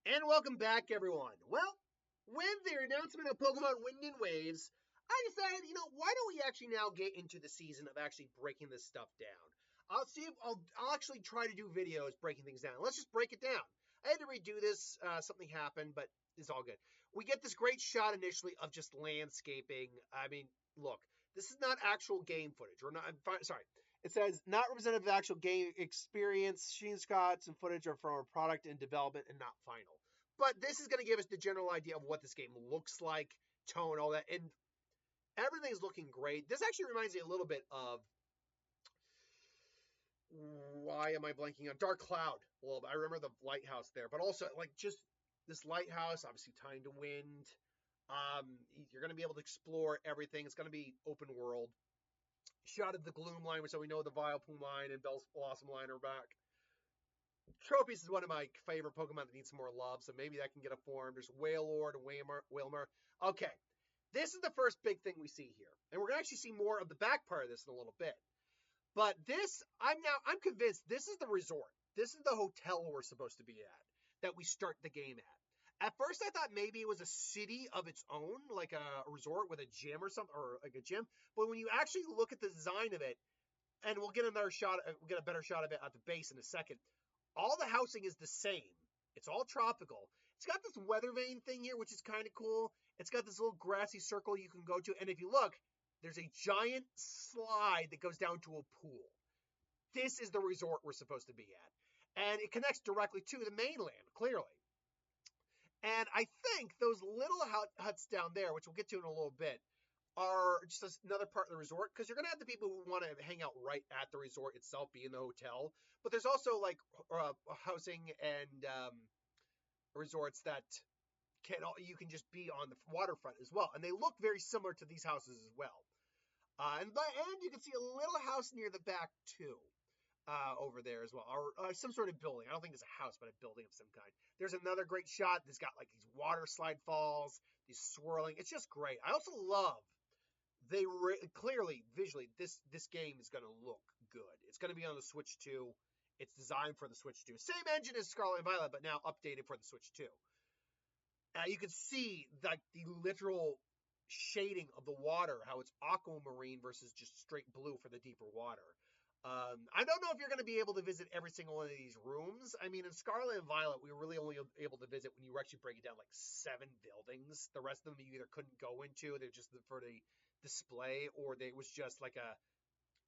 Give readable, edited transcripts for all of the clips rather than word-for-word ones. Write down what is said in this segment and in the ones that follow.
And welcome back, everyone. Well, with the announcement of Pokemon Wind and Waves, I decided, why don't we actually now get into the season of actually breaking this stuff down? I'll see if I'll actually try to do videos breaking things down. Let's just break it down. I had to redo this. Something happened, but it's all good. We get this great shot initially of just landscaping. I mean, look, this is not actual game footage. We're not. Sorry. It says not representative of actual game experience. Screenshots and footage are from a product in development and not final. But this is going to give us the general idea of what this game looks like, tone, all that, and everything's looking great. This actually reminds me a little bit of why am I blanking on Dark Cloud? Well, I remember the lighthouse there, but also like just this lighthouse, obviously tying to wind. You're going to be able to explore everything. It's going to be open world. Shot of the Gloom line, so we know the Vileplume line and Bell's Blossom line are back. Tropius is one of my favorite Pokemon that needs some more love, so maybe that can get a form. There's Wailord and Wailmer. Okay, this is the first big thing we see here, and we're gonna actually see more of the back part of this in a little bit. But this, I'm convinced this is the resort. This is the hotel we're supposed to be at, that we start the game at. At first, I thought maybe it was a city of its own, like a resort with a gym or something, or like a gym. But when you actually look at the design of it, and we'll get another shot, we'll get a better shot of it at the base in a second. All the housing is the same. It's all tropical. It's got this weather vane thing here, which is kind of cool. It's got this little grassy circle you can go to. And if you look, there's a giant slide that goes down to a pool. This is the resort we're supposed to be at. And it connects directly to the mainland, clearly. And I think those little huts down there, which we'll get to in a little bit, are just another part of the resort, because you're going to have the people who want to hang out right at the resort itself, be in the hotel. But there's also like housing and resorts that you can just be on the waterfront as well, and they look very similar to these houses as well. And by end, you can see a little house near the back too. Over there as well, or some sort of building. I don't think it's a house, but a building of some kind. There's another great shot that's got like these water slide falls, these swirling. It's just great. I also love clearly visually this game is going to look good. It's going to be on the Switch 2. It's designed for the Switch 2. Same engine as Scarlet and Violet, but now updated for the Switch 2. You can see like the literal shading of the water, how it's aquamarine versus just straight blue for the deeper water. I don't know if you're going to be able to visit every single one of these rooms. I mean, in Scarlet and Violet, we were really only able to visit when you actually break it down like 7 buildings. The rest of them you either couldn't go into, they're just for the display, or they was just like a,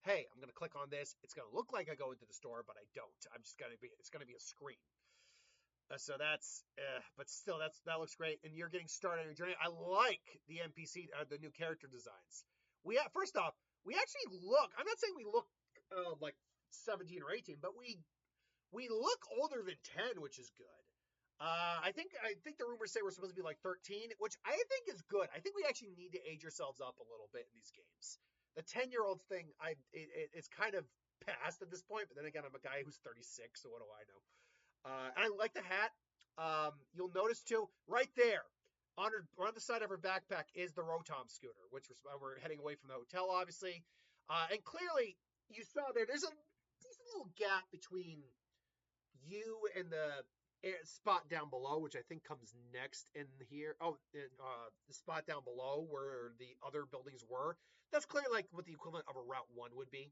hey, I'm going to click on this. It's going to look like I go into the store, but I don't. It's going to be a screen. So that's, but still, that looks great. And you're getting started on your journey. I like the NPC, the new character designs. First off, we actually look. I'm not saying we look like 17 or 18, but we look older than 10, which is good. I think the rumors say we're supposed to be like 13, which I think is good. I think we actually need to age ourselves up a little bit in these games. The 10-year-old thing, it's kind of past at this point. But then again, I'm a guy who's 36, so what do I know? And I like the hat. You'll notice too, right there, on the side of her backpack is the Rotom scooter, which we're heading away from the hotel, obviously. And clearly, you saw there's a decent little gap between you and the spot down below, which I think comes next in here. Oh, the spot down below where the other buildings were. That's clearly like what the equivalent of a Route 1 would be.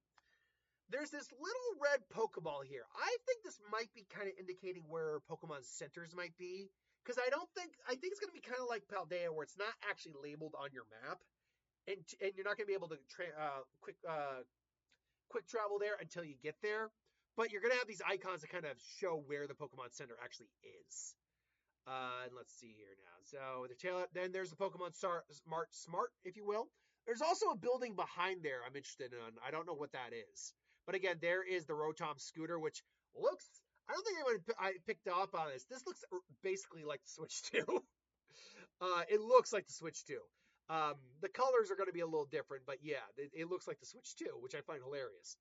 There's this little red Pokeball here. I think this might be kind of indicating where Pokemon centers might be. Because I think it's going to be kind of like Paldea, where it's not actually labeled on your map. And you're not going to be able to quick travel there until you get there. But you're going to have these icons that kind of show where the Pokemon Center actually is. And let's see here now. So then there's the Pokemon Smart, if you will. There's also a building behind there I'm interested in. I don't know what that is. But again, there is the Rotom scooter, which looks, I don't think anyone picked up on this. This looks basically like the Switch 2. It looks like the Switch 2. The colors are going to be a little different, but yeah, it looks like the Switch 2, which I find hilarious.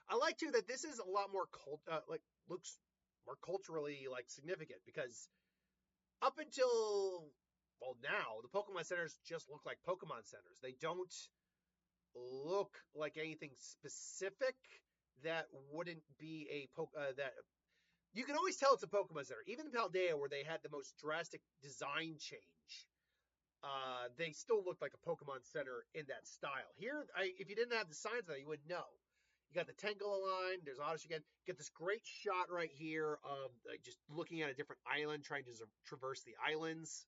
I like too that this is a lot more looks more culturally like significant, because up until now, the Pokemon centers just look like Pokemon centers. They don't look like anything specific that wouldn't be that you can always tell it's a Pokemon Center. Even in Paldea, where they had the most drastic design change, they still looked like a Pokemon Center in that style. Here, if you didn't have the signs on it, you wouldn't know. You got the Tangela line. There's Oddish again. Get this great shot right here of just looking at a different island, trying to traverse the islands.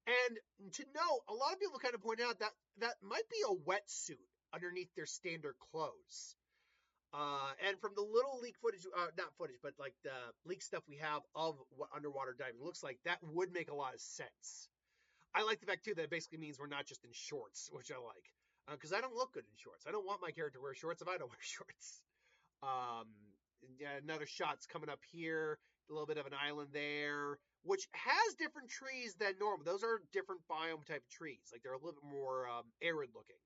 And to know, a lot of people kind of point out that that might be a wetsuit underneath their standard clothes. And from the little leak footage, not footage, but like the leak stuff we have of what underwater diving looks like, that would make a lot of sense. I like the fact, too, that it basically means we're not just in shorts, which I like. Because I don't look good in shorts. I don't want my character to wear shorts if I don't wear shorts. Yeah, another shot's coming up here. A little bit of an island there, which has different trees than normal. Those are different biome type of trees. Like, they're a little bit more arid looking.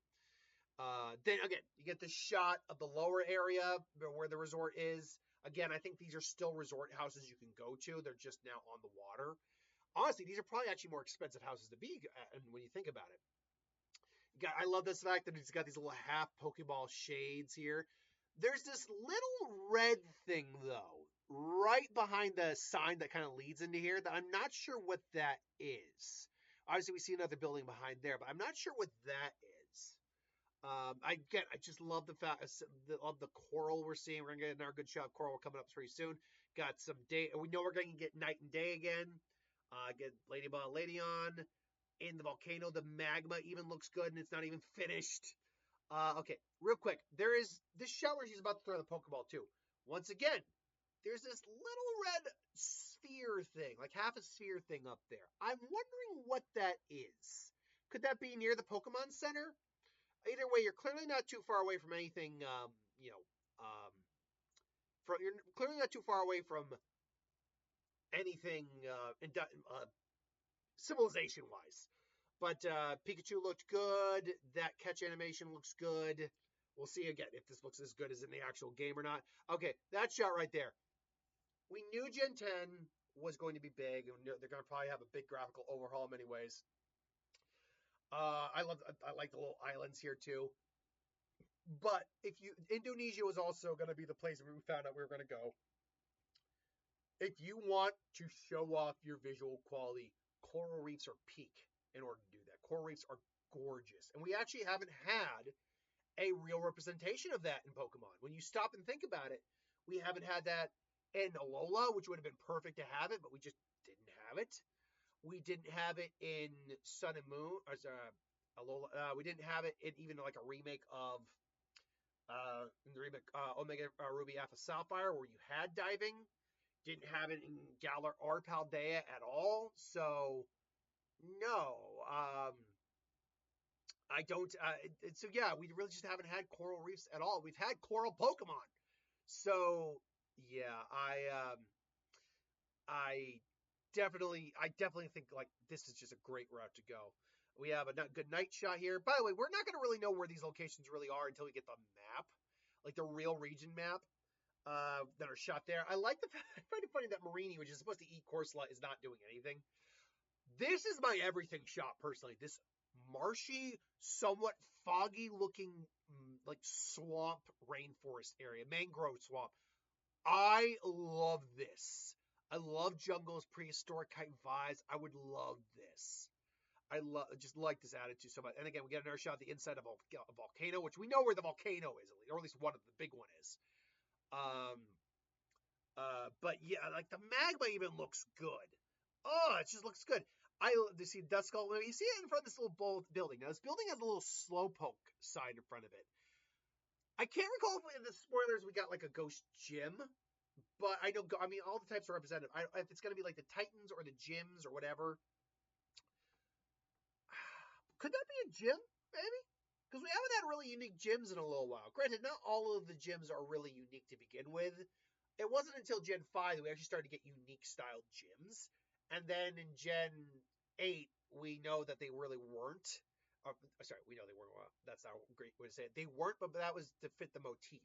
Then, again, you get the shot of the lower area where the resort is. Again, I think these are still resort houses you can go to. They're just now on the water. Honestly, these are probably actually more expensive houses to be when you think about it. I love this fact that it's got these little half Pokeball shades here. There's this little red thing, though, right behind the sign that kind of leads into here that I'm not sure what that is. Obviously, we see another building behind there, but I'm not sure what that is. I just love the fact, love the coral we're seeing. We're going to get another good shot of coral coming up pretty soon. Got some day. We know we're going to get night and day again. Get Ladyball and Ladion in the volcano. The magma even looks good, and it's not even finished. Okay, real quick. There is this shot where she's about to throw the Pokeball, too. Once again, there's this little red sphere thing, like half a sphere thing up there. I'm wondering what that is. Could that be near the Pokemon Center? Either way, you're clearly not too far away from anything, you're clearly not too far away from anything civilization-wise. But Pikachu looked good. That catch animation looks good. We'll see again if this looks as good as in the actual game or not. Okay, that shot right there. We knew Gen 10 was going to be big, and they're going to probably have a big graphical overhaul in many ways. I like the little islands here too. But Indonesia was also going to be the place where we found out we were going to go. If you want to show off your visual quality, coral reefs are peak in order to do that. Coral reefs are gorgeous. And we actually haven't had a real representation of that in Pokemon. When you stop and think about it, we haven't had that in Alola, which would have been perfect to have it, but we just didn't have it. We didn't have it in Sun and Moon, or Alola. We didn't have it in even like a remake of Omega Ruby Alpha Sapphire, where you had diving. Didn't have it in Galar or Paldea at all. So, no. I don't. So, yeah, we really just haven't had coral reefs at all. We've had coral Pokemon. So, yeah, I definitely think like this is just a great route to go. We have a good night shot here. By the way, we're not going to really know where these locations really are until we get the map, like the real region map that are shot there. I like the fact, I find it funny that Marini, which is supposed to eat Corsola, is not doing anything. This is my everything shot personally. This marshy, somewhat foggy looking like swamp rainforest area, mangrove swamp. I love this. I love jungles, prehistoric type vibes. I would love this. I just like this attitude so much. And again, we get another shot of the inside of a volcano, which we know where the volcano is, or at least one of the big one is. But yeah, like the magma even looks good. Oh, it just looks good. You see Duskull. You see it in front of this little building. Now, this building has a little slowpoke sign in front of it. I can't recall if in the spoilers we got like a ghost gym, but I know. I mean, all the types are represented. If it's going to be like the Titans or the gyms or whatever. Could that be a gym, maybe? Because we haven't had really unique gyms in a little while. Granted, not all of the gyms are really unique to begin with. It wasn't until Gen 5 that we actually started to get unique style gyms. And then in Gen 8, we know that they really weren't. We know they weren't. Well, that's not a great way to say it. They weren't, but that was to fit the motif.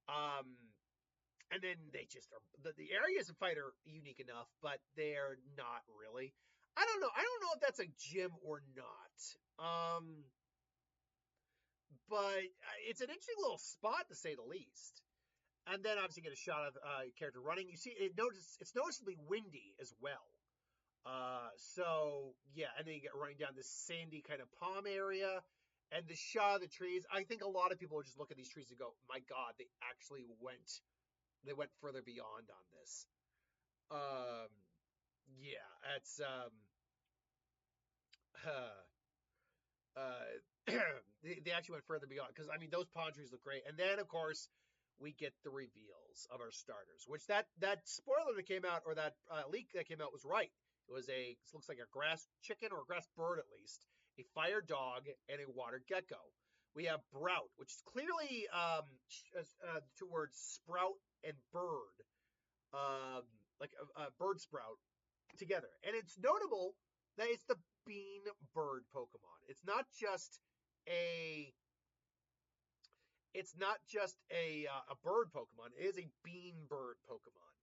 And then they just are. The areas in Fight are unique enough, but they're not really. I don't know. I don't know if that's a gym or not. But it's an interesting little spot to say the least. And then obviously get a shot of character running. You see, it's noticeably windy as well. So yeah, and then you get running down this sandy kind of palm area, and the shot of the trees. I think a lot of people would just look at these trees and go, "My God, they actually they went further beyond on this." Um, yeah, it's they actually went further beyond because I mean those palm trees look great, and then of course we get the reveals of our starters, which that spoiler that came out or that leak that came out was right. It looks like a grass chicken or a grass bird at least, a fire dog, and a water gecko. We have Sprout, which is clearly two words sprout and bird, um, like a bird sprout together. And it's notable that it's the bean bird Pokemon. It's not just a bird Pokemon. It is a bean bird Pokemon.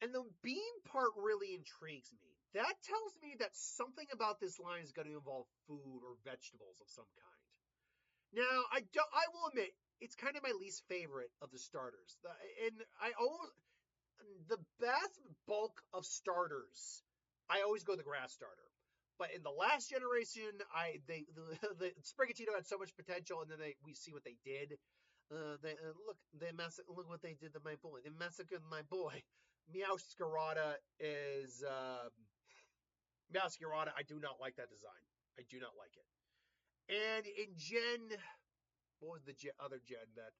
And the bean part really intrigues me. That tells me that something about this line is going to involve food or vegetables of some kind. Now, I will admit, it's kind of my least favorite of the starters. The vast bulk of starters, I always go the grass starter. But in the last generation, the Sprigatito had so much potential, and then we see what they did. Look what they did to my boy. They massacred my boy. Meowscarada is Meowscarada. I do not like that design. I do not like it. And in what was the other gen that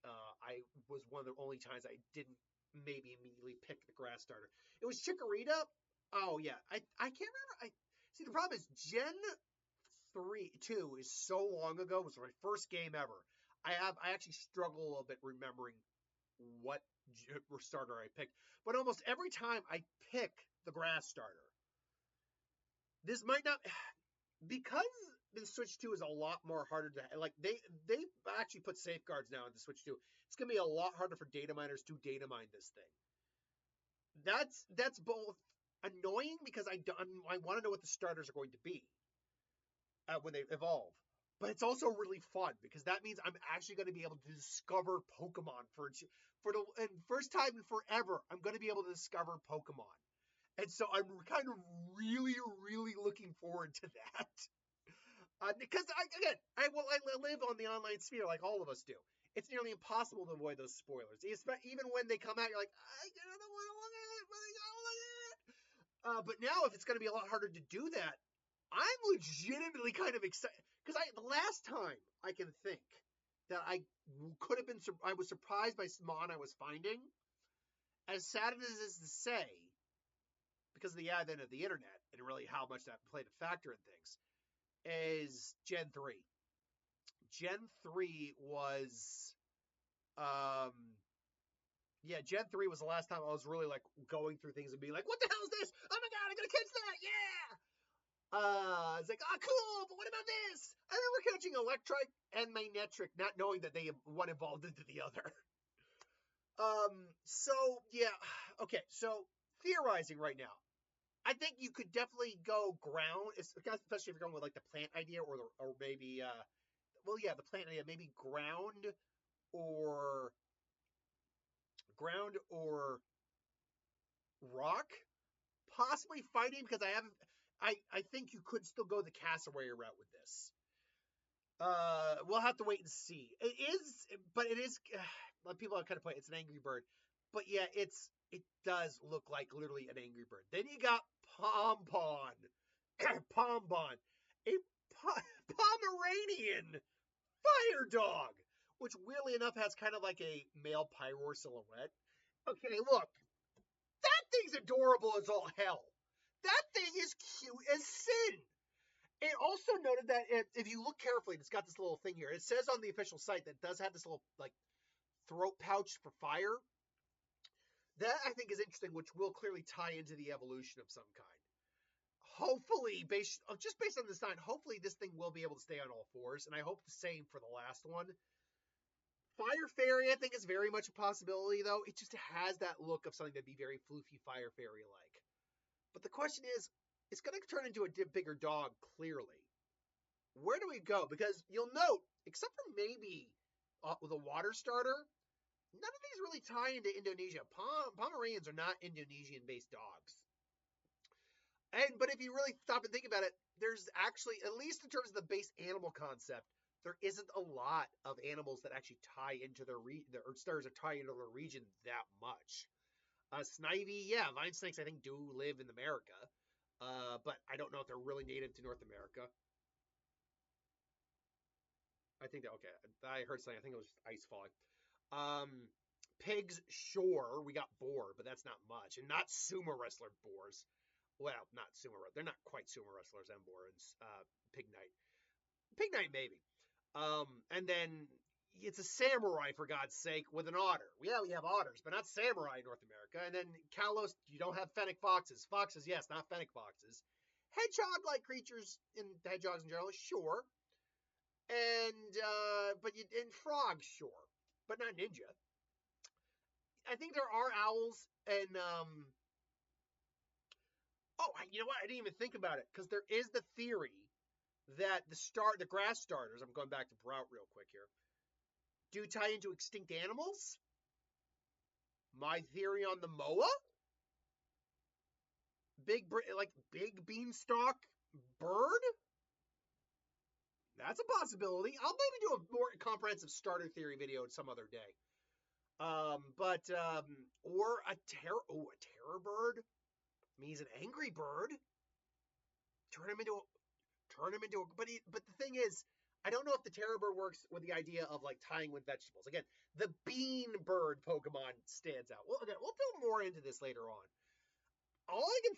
I was one of the only times I didn't maybe immediately pick the grass starter? It was Chikorita. Oh yeah, I can't remember. See, the problem is Gen 2 is so long ago. It was my first game ever. I actually struggle a little bit remembering what starter I picked. But almost every time I pick the grass starter, this might not, because the Switch 2 is a lot more harder to, like, they actually put safeguards now in the Switch 2. It's going to be a lot harder for data miners to data mine this thing. That's both annoying because I want to know what the starters are going to be when they evolve. But it's also really fun because that means I'm actually going to be able to discover Pokemon for the first time in forever. I'm going to be able to discover Pokemon, and so I'm kind of really, really looking forward to that. Because I live on the online sphere like all of us do. It's nearly impossible to avoid those spoilers, even when they come out. You're like, I don't want to look at it, but I gotta look at it. But now, if it's going to be a lot harder to do that, I'm legitimately kind of excited because the last time I can think that I could have been, I was surprised by Mon I was finding. As sad as it is to say, because of the advent of the internet and really how much that played a factor in things, is Gen 3. Gen 3 was, Gen 3 was the last time I was really like going through things and being like, what the hell is this? Oh my God, I'm going to catch that. Yeah. It's like, cool, but what about this? I remember catching Electrike and Manectric, not knowing that one evolved into the other. So, yeah, okay, so theorizing right now, I think you could definitely go ground, especially if you're going with like the plant idea or maybe, the plant idea, maybe ground or rock, possibly fighting, because I think you could still go the Cassowary route with this. We'll have to wait and see. It is. People are kind of playing. It's an angry bird, but yeah, it does look like literally an angry bird. Then you got Pompon, Pombon, a Pomeranian fire dog, which weirdly enough has kind of like a male Pyroar silhouette. Okay, look, that thing's adorable as all hell. That thing is cute as sin. It also noted that if you look carefully, it's got this little thing here. It says on the official site that it does have this little like throat pouch for fire. That I think is interesting, which will clearly tie into the evolution of some kind. Hopefully, based on the design, hopefully this thing will be able to stay on all fours, and I hope the same for the last one. Fire Fairy, I think, is very much a possibility, though. It just has that look of something that'd be very floofy Fire Fairy-like. But the question is, it's going to turn into a bigger dog, clearly. Where do we go? Because you'll note, except for maybe with a water starter, none of these really tie into Indonesia. Pomeranians are not Indonesian-based dogs. But if you really stop and think about it, there's actually, at least in terms of the base animal concept, there isn't a lot of animals that actually tie into their stars that tie into their region that much. Snivy, yeah, vine snakes I think do live in America, but I don't know if they're really native to North America. I think that okay. I heard something. I think it was just ice falling. Pigs, sure, we got boar, but that's not much, and not sumo wrestler boars. Well, not sumo. They're not quite sumo wrestlers and boar and pig night. Pig night maybe. And then it's a samurai for God's sake with an otter. Yeah, we have otters, but not samurai in North America. And then Kalos, you don't have fennec foxes. Foxes, yes, not fennec foxes. Hedgehog-like creatures in hedgehogs in general, sure. And and frogs, sure, but not ninja. I think there are owls and oh, you know what? I didn't even think about it because there is the theory that the grass starters. I'm going back to Brout real quick here. Do tie into extinct animals? My theory on the moa? Big beanstalk bird? That's a possibility. I'll maybe do a more comprehensive starter theory video some other day. Or a terror bird. I mean, he's an angry bird. Turn him into a. But the thing is, I don't know if the terror bird works with the idea of like tying with vegetables. Again, the bean bird Pokemon stands out. Well, again, we'll delve more into this later on. All I can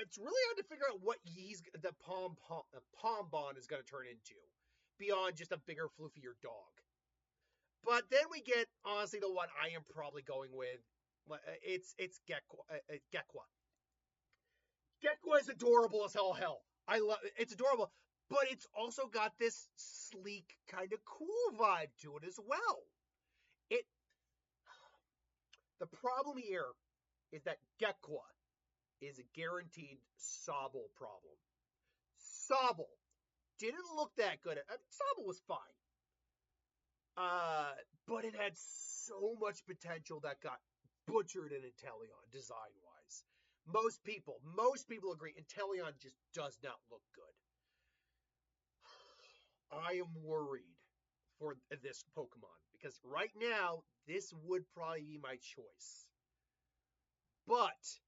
it's really hard to figure out what the Pombon is going to turn into beyond just a bigger, floofier dog. But then we get honestly the one I am probably going with. It's Gekwa. Gekwa is adorable as hell. I love it. It's adorable, but it's also got this sleek kind of cool vibe to it as well. The problem here is that Gekwa is a guaranteed Sobble problem. Sobble didn't look that good. Sobble was fine. But it had so much potential that got butchered in Inteleon design-wise. Most people agree Inteleon just does not look good. I am worried for this Pokemon because right now this would probably be my choice. But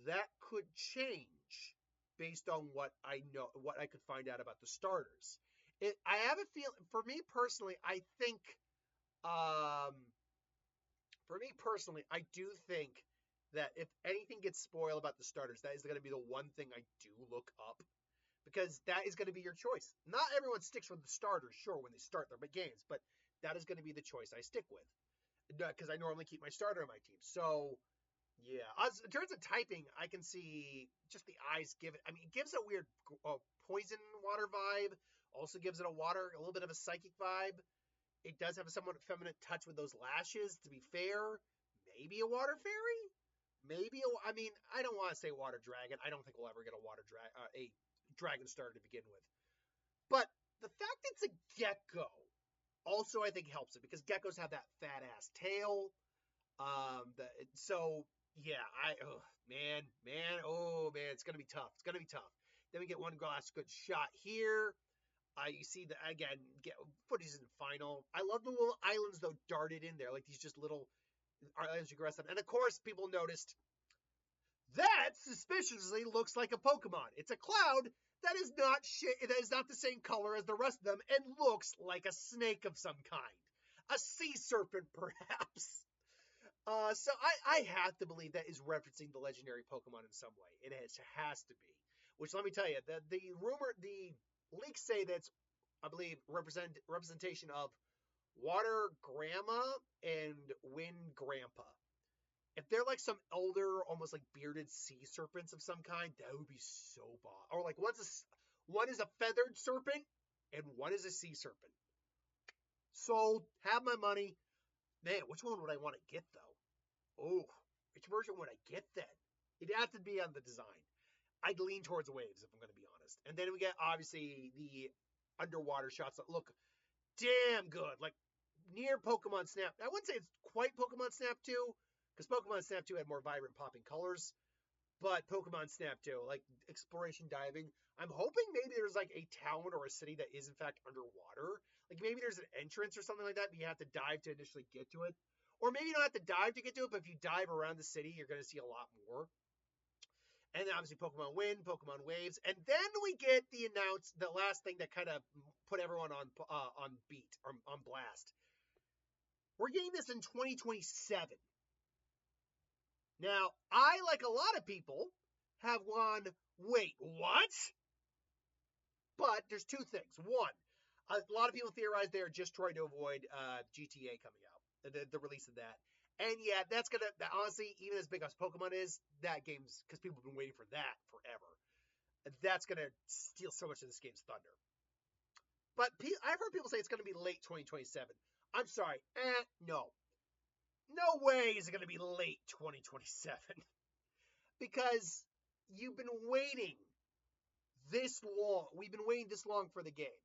that could change based on what I know, what I could find out about the starters. I have a feeling, for me personally, I do think that if anything gets spoiled about the starters, that is going to be the one thing I do look up, because that is going to be your choice. Not everyone sticks with the starters, sure, when they start their games, but that is going to be the choice I stick with, because I normally keep my starter on my team. So, yeah. In terms of typing, I can see just the eyes give it. I mean, it gives a weird poison water vibe. Also gives it a little bit of a psychic vibe. It does have a somewhat feminine touch with those lashes, to be fair. Maybe a water fairy? I mean, I don't want to say water dragon. I don't think we'll ever get a dragon starter to begin with. But the fact it's a gecko also I think helps it, because geckos have that fat ass tail. It's gonna be tough. Then we get one last good shot here. You see that again. Footage isn't final. I love the little islands though darted in there, like these just little islands you grass on. And of course, people noticed that suspiciously looks like a Pokemon. It's a cloud that is not the same color as the rest of them, and looks like a snake of some kind, a sea serpent perhaps. So I have to believe that is referencing the legendary Pokemon in some way. It has to be. Which, let me tell you, the leaks say that's, I believe, representation of Water Grandma and Wind Grandpa. If they're like some elder, almost like bearded sea serpents of some kind, that would be so boss. Or like one is a feathered serpent and one is a sea serpent. Sold. Have my money. Man, which one would I want to get though? Oh, which version would I get then? It'd have to be on the design. I'd lean towards waves, if I'm going to be honest. And then we get, obviously, the underwater shots that look damn good. Like, near Pokemon Snap. I wouldn't say it's quite Pokemon Snap 2, because Pokemon Snap 2 had more vibrant popping colors. But Pokemon Snap 2, like exploration diving, I'm hoping maybe there's like a town or a city that is in fact underwater. Like maybe there's an entrance or something like that, but you have to dive to initially get to it. Or maybe you don't have to dive to get to it, but if you dive around the city, you're going to see a lot more. And then obviously Pokemon Wind, Pokemon Waves, and then we get the last thing that kind of put everyone on beat or on blast. We're getting this in 2027. Now, I, like a lot of people, have gone, wait, what? But there's two things. One, a lot of people theorize they're just trying to avoid GTA coming out, the release of that. And yeah, that's going to, honestly, even as big as Pokemon is, that game's, because people have been waiting for that forever, that's going to steal so much of this game's thunder. But I've heard people say it's going to be late 2027. I'm sorry, no. No way is it going to be late 2027. Because you've been waiting this long. We've been waiting this long for the game.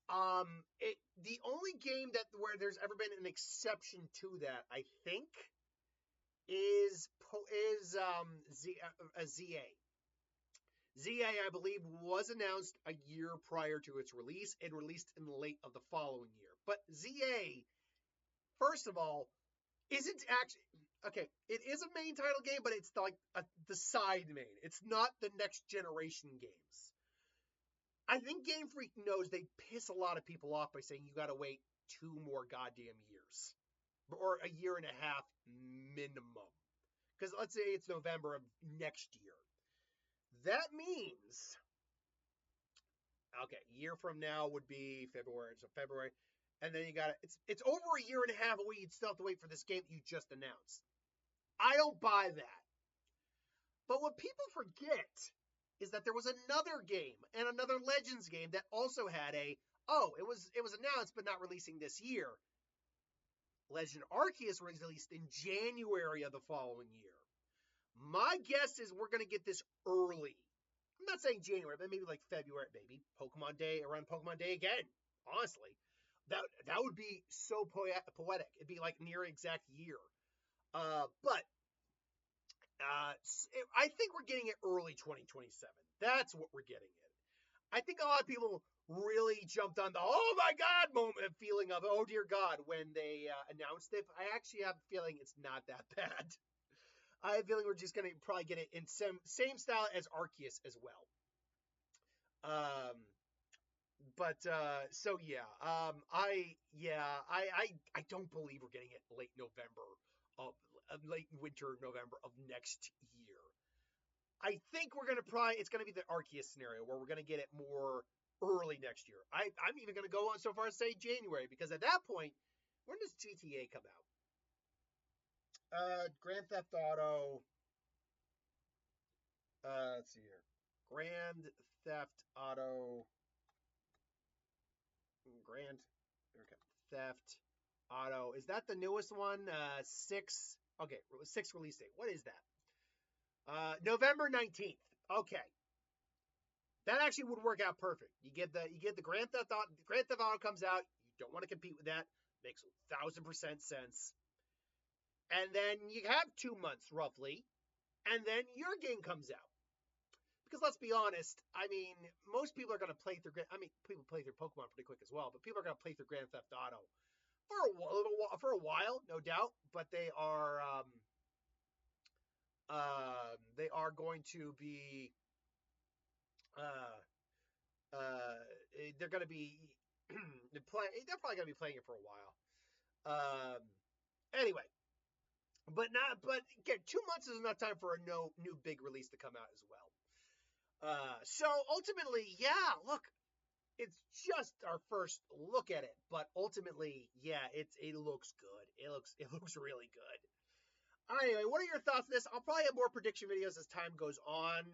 The only game where there's ever been an exception to that, I think, is ZA. ZA, I believe, was announced a year prior to its release and released in the late of the following year. But ZA, first of all, isn't actually, okay, it is a main title game, but it's like the side main. It's not the next generation games. I think Game Freak knows they piss a lot of people off by saying you got to wait 2 more goddamn years. Or a year and a half minimum. Because let's say it's November of next year. That means, okay, a year from now would be February. So February. And then you got it's over a year and a half away. You'd still have to wait for this game you just announced. I don't buy that. But what people forget is that there was another game and another Legends game that also had it was announced but not releasing this year. Legend Arceus was released in January of the following year. My guess is we're going to get this early. I'm not saying January, but maybe like February, maybe Pokemon Day, around Pokemon Day again, honestly. That would be so poetic. It'd be like near exact year. But I think we're getting it early 2027. That's what we're getting it. I think a lot of people really jumped on the oh my god moment feeling of oh dear god when they announced it. I actually have a feeling it's not that bad. I have a feeling we're just going to probably get it in same style as Arceus as well. I don't believe we're getting it late winter November of next year. I think it's gonna be the Arceus scenario where we're gonna get it more early next year. I'm even gonna go on so far as say January, because at that point, when does GTA come out? Grand Theft Auto. Let's see here. Grand Theft Auto. Theft Auto. Is that the newest one? 6. Okay, 6 release date. What is that? November 19th. Okay. That actually would work out perfect. You get the Grand Theft Auto. Grand Theft Auto comes out. You don't want to compete with that. Makes 1,000% sense. And then you have 2 months roughly, and then your game comes out. Because let's be honest, I mean, most people are going to play through. I mean, people play through Pokemon pretty quick as well, but people are going to play through Grand Theft Auto for a while, no doubt. But they are going to be they're going to be they're probably going to be playing it for a while. Anyway, but again, 2 months is enough time for a new big release to come out as well. So ultimately, yeah, look, it's just our first look at it, but ultimately, yeah, it looks good. It looks really good. Anyway, what are your thoughts on this? I'll probably have more prediction videos as time goes on.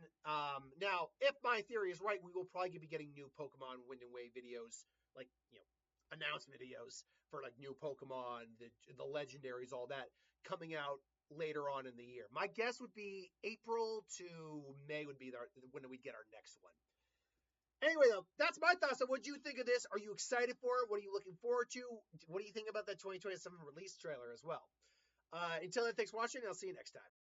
Now, if my theory is right, we will probably be getting new Pokemon Wind and Wave videos, like, announcement videos for like new Pokemon, the legendaries, all that coming out later on in the year. My guess would be April to May would be when we get our next one. Anyway, though, that's my thoughts on what you think of this. Are you excited for it? What are you looking forward to? What do you think about that 2027 release trailer as well? Until then, thanks for watching. I'll see you next time.